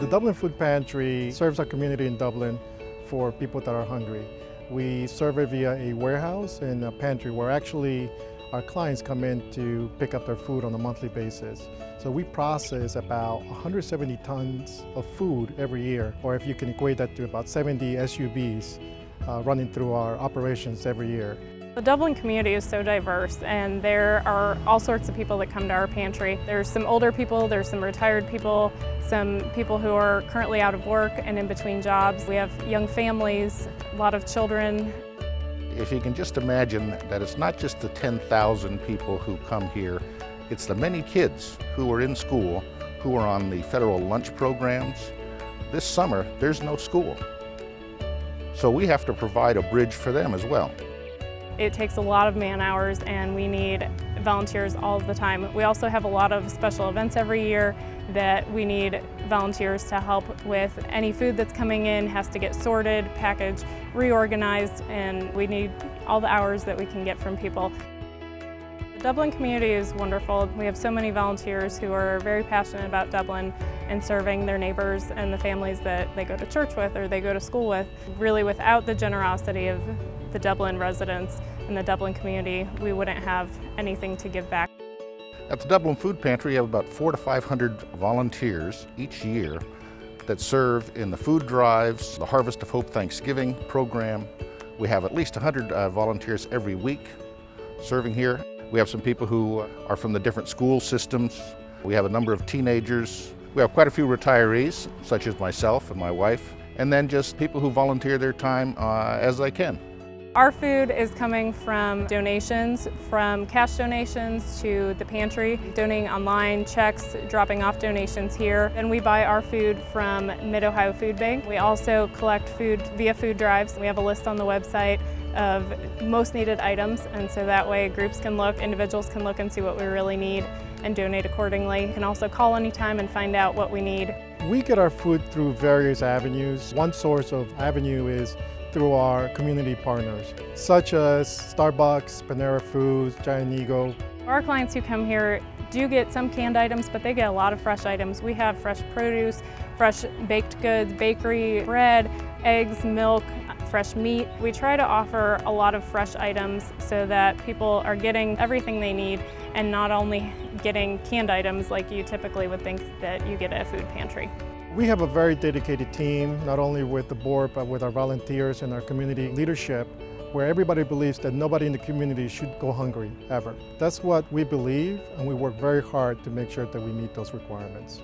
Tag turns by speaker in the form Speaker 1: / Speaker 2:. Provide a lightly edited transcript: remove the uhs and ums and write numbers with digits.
Speaker 1: The Dublin Food Pantry serves our community in Dublin for people that are hungry. We serve it via a warehouse and a pantry where actually our clients come in to pick up their food on a monthly basis. So we process about 170 tons of food every year, or if you can equate that to about 70 SUVs running through our operations every year.
Speaker 2: The Dublin community is so diverse, and there are all sorts of people that come to our pantry. There's some older people, there's some retired people, some people who are currently out of work and in between jobs. We have young families, a lot of children.
Speaker 3: If you can just imagine that it's not just the 10,000 people who come here, it's the many kids who are in school, who are on the federal lunch programs. This summer, there's no school. So we have to provide a bridge for them as well.
Speaker 2: It takes a lot of man hours, and we need volunteers all the time. We also have a lot of special events every year that we need volunteers to help with. Any food that's coming in has to get sorted, packaged, reorganized, and we need all the hours that we can get from people. The Dublin community is wonderful. We have so many volunteers who are very passionate about Dublin and serving their neighbors and the families that they go to church with or they go to school with. Really, without the generosity of the Dublin residents and the Dublin community, we wouldn't have anything to give back.
Speaker 3: At the Dublin Food Pantry, we have about 400 to 500 volunteers each year that serve in the food drives, the Harvest of Hope Thanksgiving program. We have at least 100 volunteers every week serving here. We have some people who are from the different school systems. We have a number of teenagers. We have quite a few retirees, such as myself and my wife, and then just people who volunteer their time as they can.
Speaker 2: Our food is coming from donations, from cash donations to the pantry, donating online, checks, dropping off donations here. And we buy our food from Mid-Ohio Food Bank. We also collect food via food drives. We have a list on the website of most needed items, and so that way groups can look, individuals can look and see what we really need and donate accordingly. You can also call anytime and find out what we need.
Speaker 1: We get our food through various avenues. One source of avenue is through our community partners, such as Starbucks, Panera Foods, Giant Eagle.
Speaker 2: Our clients who come here do get some canned items, but they get a lot of fresh items. We have fresh produce, fresh baked goods, bakery, bread, eggs, milk, fresh meat. We try to offer a lot of fresh items so that people are getting everything they need and not only getting canned items like you typically would think that you get at a food pantry.
Speaker 1: We have a very dedicated team, not only with the board, but with our volunteers and our community leadership, where everybody believes that nobody in the community should go hungry, ever. That's what we believe, and we work very hard to make sure that we meet those requirements.